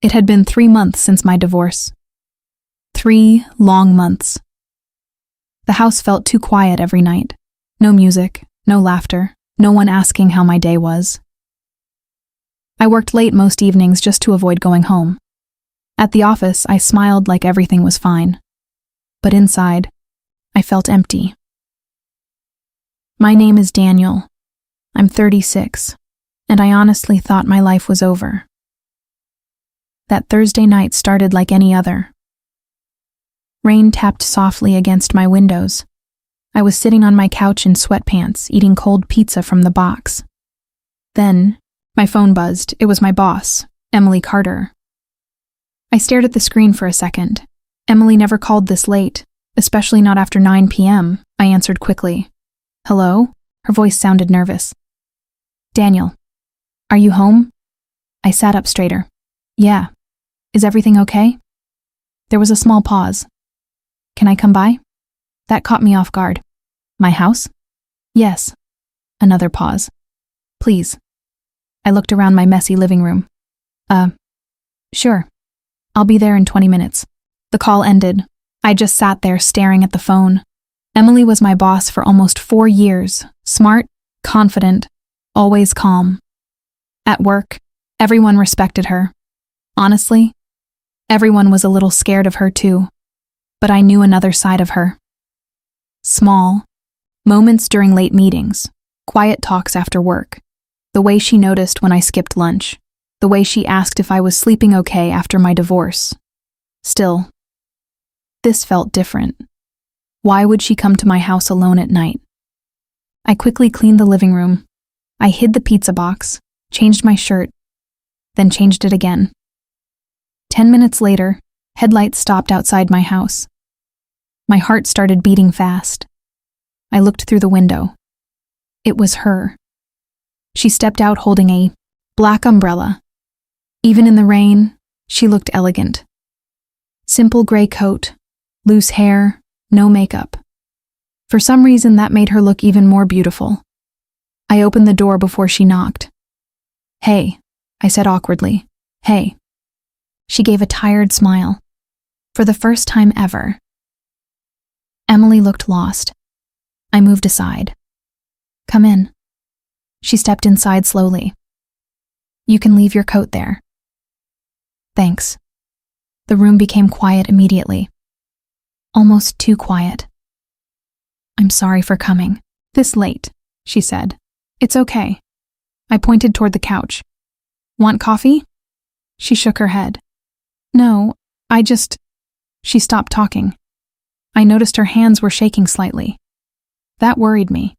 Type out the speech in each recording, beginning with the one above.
It had been 3 months since my divorce. 3 long months. The house felt too quiet every night. No music, no laughter, no one asking how my day was. I worked late most evenings just to avoid going home. At the office, I smiled like everything was fine. But inside, I felt empty. My name is Daniel. I'm 36, and I honestly thought my life was over. That Thursday night started like any other. Rain tapped softly against my windows. I was sitting on my couch in sweatpants, eating cold pizza from the box. Then, my phone buzzed. It was my boss, Emily Carter. I stared at the screen for a second. Emily never called this late, especially not after 9 p.m., I answered quickly. Hello? Her voice sounded nervous. Daniel, are you home? I sat up straighter. Yeah. Is everything okay? There was a small pause. Can I come by? That caught me off guard. My house? Yes. Another pause. Please. I looked around my messy living room. Sure. I'll be there in 20 minutes. The call ended. I just sat there staring at the phone. Emily was my boss for almost 4 years. Smart, confident, always calm. At work, everyone respected her. Honestly, everyone was a little scared of her too. But I knew another side of her. Small moments during late meetings, quiet talks after work, the way she noticed when I skipped lunch, the way she asked if I was sleeping okay after my divorce. Still, this felt different. Why would she come to my house alone at night? I quickly cleaned the living room. I hid the pizza box, changed my shirt, then changed it again. 10 minutes later, headlights stopped outside my house. My heart started beating fast. I looked through the window. It was her. She stepped out holding a black umbrella. Even in the rain, she looked elegant. Simple gray coat, loose hair, no makeup. For some reason, that made her look even more beautiful. I opened the door before she knocked. Hey, I said awkwardly. Hey. She gave a tired smile. For the first time ever. Emily looked lost. I moved aside. Come in. She stepped inside slowly. You can leave your coat there. Thanks. The room became quiet immediately. Almost too quiet. I'm sorry for coming. This late, she said. It's okay. I pointed toward the couch. Want coffee? She shook her head. No, She stopped talking. I noticed her hands were shaking slightly. That worried me.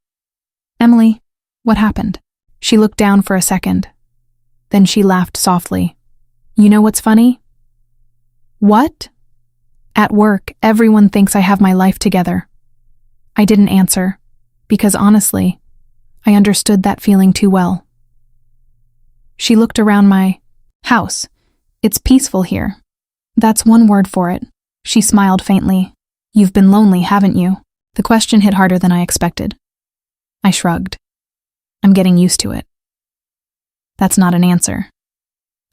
Emily, what happened? She looked down for a second. Then she laughed softly. You know what's funny? What? At work, everyone thinks I have my life together. I didn't answer, because honestly, I understood that feeling too well. She looked around my house. It's peaceful here. That's one word for it. She smiled faintly. You've been lonely, haven't you? The question hit harder than I expected. I shrugged. I'm getting used to it. That's not an answer.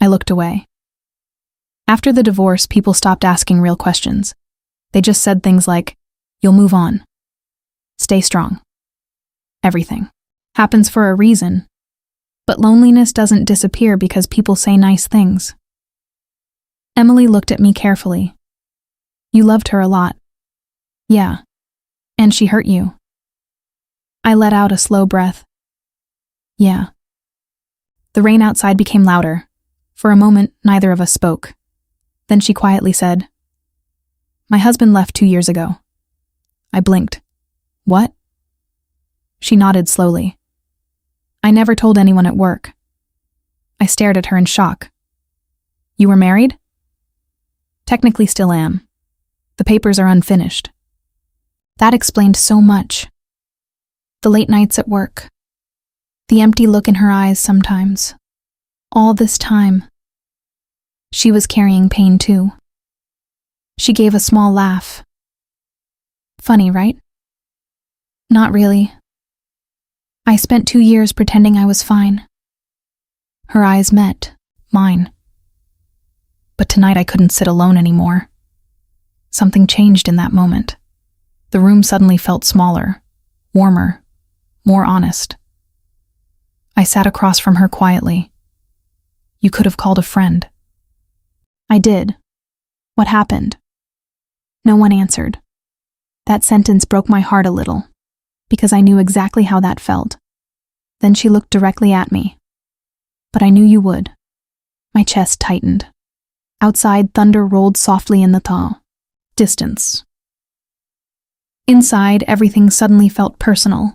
I looked away. After the divorce, people stopped asking real questions. They just said things like, you'll move on. Stay strong. Everything happens for a reason. But loneliness doesn't disappear because people say nice things. Emily looked at me carefully. You loved her a lot. Yeah. And she hurt you. I let out a slow breath. Yeah. The rain outside became louder. For a moment, neither of us spoke. Then she quietly said, My husband left 2 years ago. I blinked. What? She nodded slowly. I never told anyone at work. I stared at her in shock. You were married? Technically still am. The papers are unfinished. That explained so much. The late nights at work. The empty look in her eyes sometimes. All this time. She was carrying pain too. She gave a small laugh. Funny, right? Not really. I spent 2 years pretending I was fine. Her eyes met mine. But tonight I couldn't sit alone anymore. Something changed in that moment. The room suddenly felt smaller, warmer, more honest. I sat across from her quietly. You could have called a friend. I did. What happened? No one answered. That sentence broke my heart a little, because I knew exactly how that felt. Then she looked directly at me. But I knew you would. My chest tightened. Outside, thunder rolled softly in the distance. Inside, everything suddenly felt personal.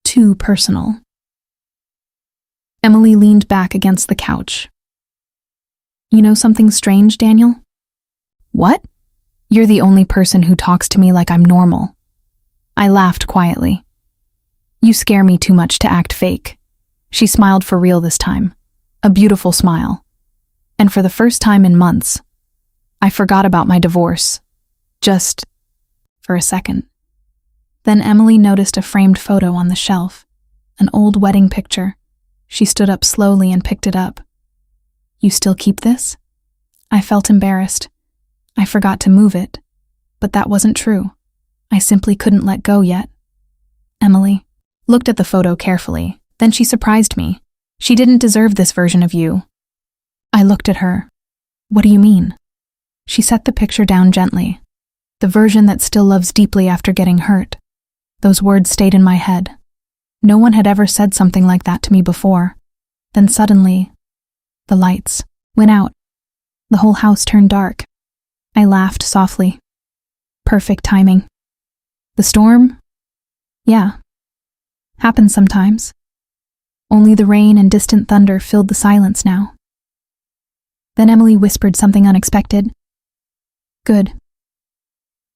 Too personal. Emily leaned back against the couch. You know something strange, Daniel? What? You're the only person who talks to me like I'm normal. I laughed quietly. You scare me too much to act fake. She smiled for real this time. A beautiful smile. And for the first time in months, I forgot about my divorce. Just for a second. Then Emily noticed a framed photo on the shelf. An old wedding picture. She stood up slowly and picked it up. You still keep this? I felt embarrassed. I forgot to move it. But that wasn't true. I simply couldn't let go yet. Emily looked at the photo carefully. Then she surprised me. She didn't deserve this version of you. I looked at her. What do you mean? She set the picture down gently. The version that still loves deeply after getting hurt. Those words stayed in my head. No one had ever said something like that to me before. Then suddenly, the lights went out. The whole house turned dark. I laughed softly. Perfect timing. The storm? Yeah. Happens sometimes. Only the rain and distant thunder filled the silence now. Then Emily whispered something unexpected. Good.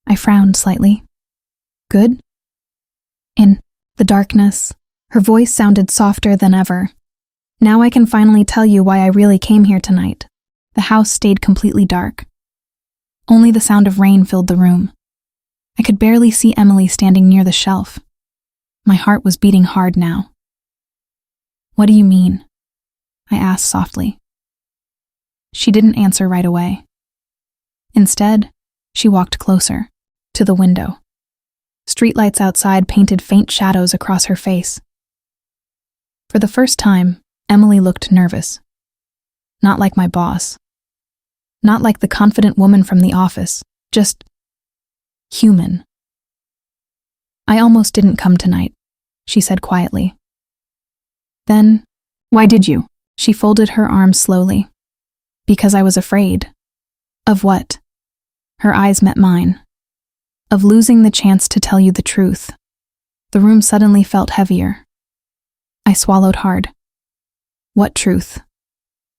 I frowned slightly. Good? In the darkness, her voice sounded softer than ever. Now I can finally tell you why I really came here tonight. The house stayed completely dark. Only the sound of rain filled the room. I could barely see Emily standing near the shelf. My heart was beating hard now. What do you mean? I asked softly. She didn't answer right away. Instead, she walked closer, to the window. Streetlights outside painted faint shadows across her face. For the first time, Emily looked nervous. Not like my boss. Not like the confident woman from the office. Just human. I almost didn't come tonight, she said quietly. Then, why did you? She folded her arms slowly. Because I was afraid. Of what? Her eyes met mine. Of losing the chance to tell you the truth. The room suddenly felt heavier. I swallowed hard. What truth?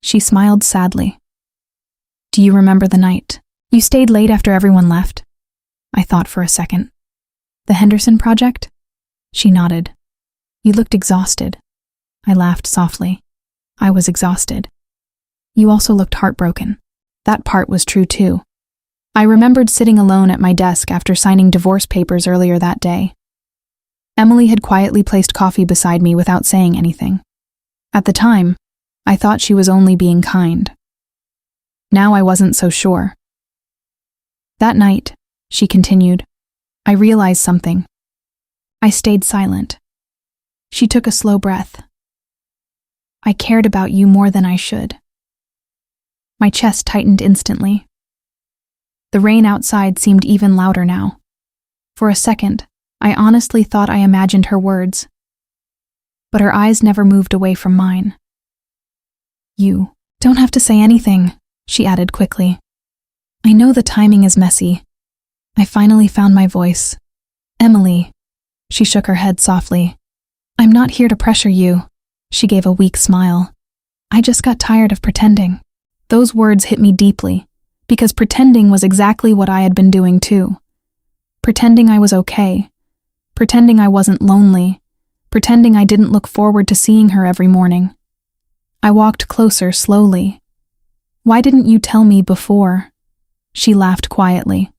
She smiled sadly. Do you remember the night? You stayed late after everyone left? I thought for a second. The Henderson project? She nodded. You looked exhausted. I laughed softly. I was exhausted. You also looked heartbroken. That part was true too. I remembered sitting alone at my desk after signing divorce papers earlier that day. Emily had quietly placed coffee beside me without saying anything. At the time, I thought she was only being kind. Now I wasn't so sure. That night, she continued, I realized something. I stayed silent. She took a slow breath. I cared about you more than I should. My chest tightened instantly. The rain outside seemed even louder now. For a second, I honestly thought I imagined her words. But her eyes never moved away from mine. You don't have to say anything, she added quickly. I know the timing is messy. I finally found my voice. Emily. She shook her head softly. I'm not here to pressure you. She gave a weak smile. I just got tired of pretending. Those words hit me deeply, because pretending was exactly what I had been doing too. Pretending I was okay. Pretending I wasn't lonely. Pretending I didn't look forward to seeing her every morning. I walked closer slowly. Why didn't you tell me before? She laughed quietly.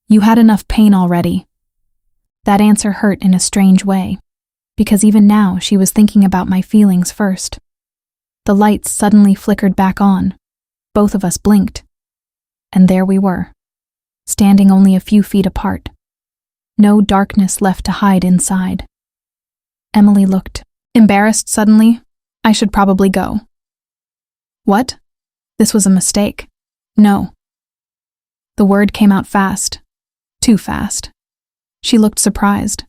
You had enough pain already. That answer hurt in a strange way, because even now she was thinking about my feelings first. The lights suddenly flickered back on. Both of us blinked. And there we were, standing only a few feet apart. No darkness left to hide inside. Emily looked embarrassed suddenly. I should probably go. What? This was a mistake. No. The word came out fast. Too fast. She looked surprised.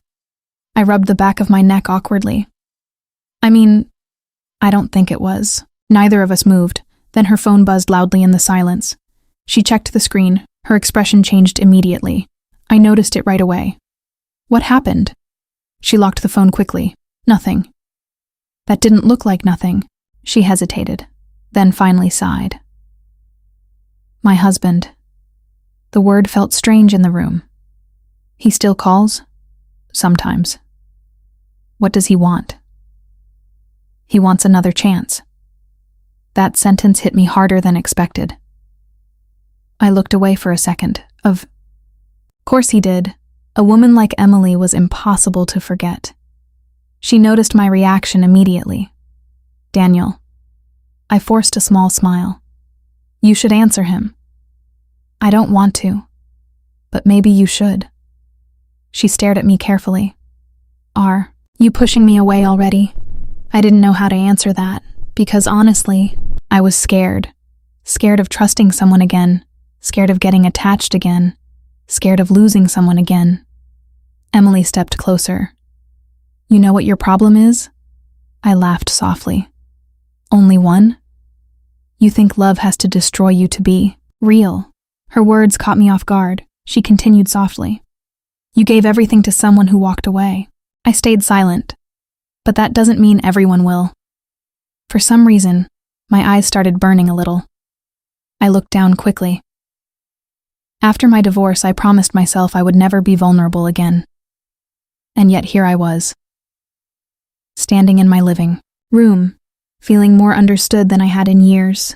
I rubbed the back of my neck awkwardly. I don't think it was. Neither of us moved. Then her phone buzzed loudly in the silence. She checked the screen. Her expression changed immediately. I noticed it right away. What happened? She locked the phone quickly. Nothing. That didn't look like nothing. She hesitated, then finally sighed. My husband. The word felt strange in the room. He still calls? Sometimes. What does he want? He wants another chance. That sentence hit me harder than expected. I looked away for a second. Of course he did. A woman like Emily was impossible to forget. She noticed my reaction immediately. Daniel. I forced a small smile. You should answer him. I don't want to, but maybe you should. She stared at me carefully. Are you pushing me away already? I didn't know how to answer that, because honestly, I was scared. Scared of trusting someone again, scared of getting attached again, scared of losing someone again. Emily stepped closer. You know what your problem is? I laughed softly. Only one? You think love has to destroy you to be real. Her words caught me off guard. She continued softly. You gave everything to someone who walked away. I stayed silent. But that doesn't mean everyone will. For some reason, my eyes started burning a little. I looked down quickly. After my divorce, I promised myself I would never be vulnerable again. And yet here I was, standing in my living room, feeling more understood than I had in years.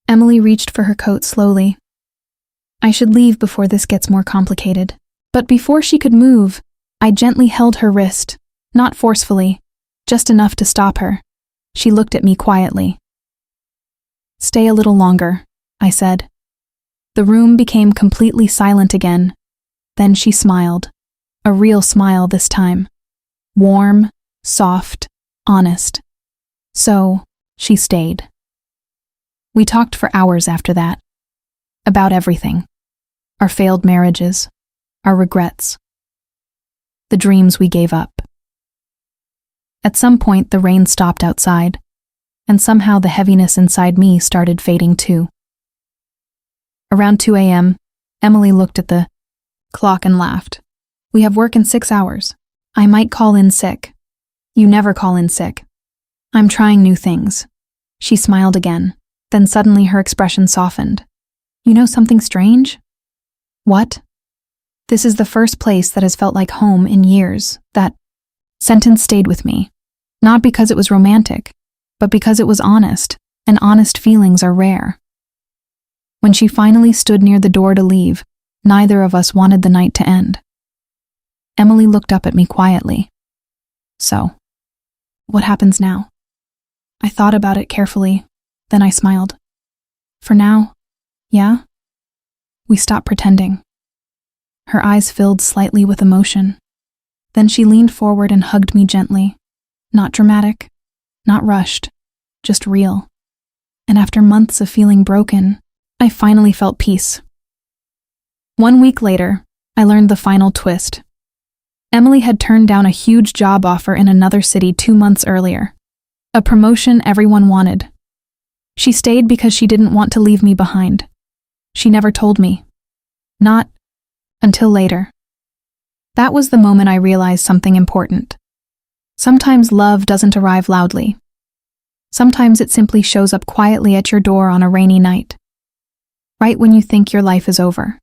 Emily reached for her coat slowly. I should leave before this gets more complicated. But before she could move, I gently held her wrist, not forcefully, just enough to stop her. She looked at me quietly. Stay a little longer, I said. The room became completely silent again. Then she smiled. A real smile this time. Warm, soft, honest. So, she stayed. We talked for hours after that. About everything. Our failed marriages. Our regrets. The dreams we gave up. At some point, the rain stopped outside, and somehow the heaviness inside me started fading too. Around 2 a.m., Emily looked at the clock and laughed. We have work in 6 hours. I might call in sick. You never call in sick. I'm trying new things. She smiled again. Then suddenly her expression softened. You know something strange? What? This is the first place that has felt like home in years. That sentence stayed with me. Not because it was romantic, but because it was honest, and honest feelings are rare. When she finally stood near the door to leave, neither of us wanted the night to end. Emily looked up at me quietly. So, what happens now? I thought about it carefully, then I smiled. For now, yeah? We stopped pretending. Her eyes filled slightly with emotion. Then she leaned forward and hugged me gently. Not dramatic, not rushed, just real. And after months of feeling broken, I finally felt peace. 1 week later, I learned the final twist. Emily had turned down a huge job offer in another city 2 months earlier. A promotion everyone wanted. She stayed because she didn't want to leave me behind. She never told me. Not until later. That was the moment I realized something important. Sometimes love doesn't arrive loudly. Sometimes it simply shows up quietly at your door on a rainy night. Right when you think your life is over.